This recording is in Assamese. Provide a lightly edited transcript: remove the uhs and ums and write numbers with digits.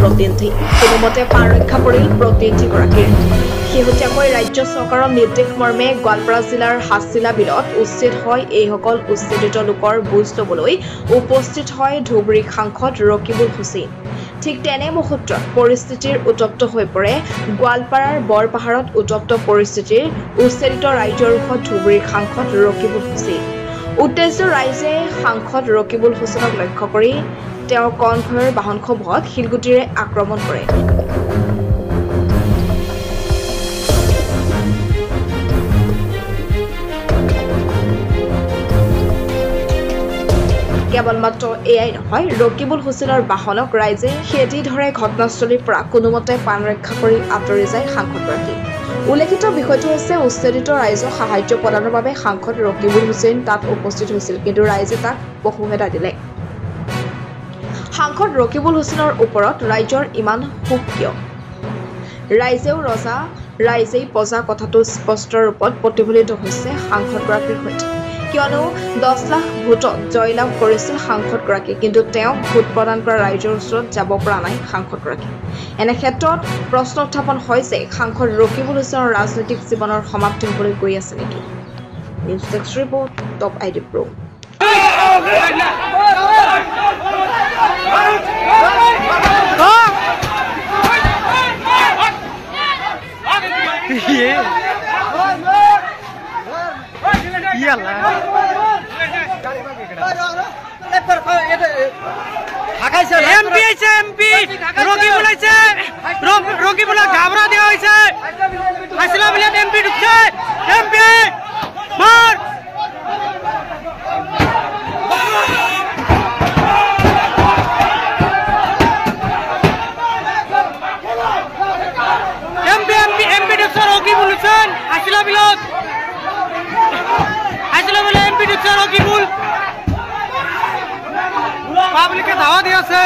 প্ৰতিনিধি কোনোমতে প্ৰাণ ৰক্ষা কৰিল প্ৰতিনিধিগৰাকীৰ শেহতীয়াকৈ ৰাজ্য চৰকাৰৰ নিৰ্দেশ মৰ্মে গোৱালপাৰা জিলাৰ হাছিলা বিলত উচ্ছেদ হয় এইসকল উচ্ছেদিত লোকৰ বুজ ল'বলৈ উপস্থিত হয় ধুবুৰী সাংসদ ৰকিবুল হুছেইন ঠিক তেনে মুহূৰ্তত পৰিস্থিতিৰ উত্তপ্ত হৈ পৰে গোৱালপাৰাৰ বৰপাহাৰত উত্তপ্ত পৰিস্থিতিৰ উচ্ছেদিত ৰাইজৰ মুখত ধুবুৰীৰ সাংসদ ৰকিবুল হুছেইন উত্তেজিত ৰাইজে সাংসদ ৰকিবুল হুছেইনক লক্ষ্য কৰি তেওঁৰ কনভয়ৰ বাহনসমূহত শিলগুটিৰে আক্ৰমণ কৰে কেৱল মাত্ৰ এয়াই নহয় ৰকিবুল হুছেইনৰ বাহনক ৰাইজে খেদি ধৰে ঘটনাস্থলীৰ পৰা কোনোমতে প্ৰাণ ৰক্ষা কৰি আঁতৰি যায় সাংসদগৰাকী উল্লেখিত বিষয়টো হৈছে উচ্ছেদিত ৰাইজক সাহায্য প্ৰদানৰ বাবে সাংসদ ৰকিবুল হুছেইন তাত উপস্থিত হৈছিল কিন্তু ৰাইজে তাক পশুহেদা দিলে সাংসদ ৰকিবুল হুছেইনৰ ওপৰত ৰাইজৰ ইমান ক্ষোভ কিয় ৰাইজেও ৰজা ৰাইজেই প্ৰজা কথাটো স্পষ্ট ৰূপত প্ৰতিফলিত হৈছে সাংসদগৰাকীৰ সৈতে কিয়নো 10 লাখ ভোটত জয়লাভ কৰিছিল সাংসদগৰাকী কিন্তু তেওঁক ভোট প্ৰদান কৰা ৰাইজৰ ওচৰত যাব পৰা নাই সাংসদগৰাকী এনে ক্ষেত্ৰত প্ৰশ্ন উত্থাপন হয় যে সাংসদ ৰকিবুল হুছেইনৰ ৰাজনৈতিক জীৱনৰ সমাপ্তি হ'বলৈ গৈ আছে নেকি নিউজ ডেস্ক ৰিপৰ্ট টপ আইডি প্ৰো রকিবুলক ঘাবরা দেওয়া হয়েছে হাসিলা বিলিয়াত এমপি ঢুকছে এমপি মার এমপি ঢুকছে রকিবুল হুছেইন হাসিলা বিলিয়াত এমপি ঢুকছে রকিবুল পাবলিকে ধাওয়া দিয়েছে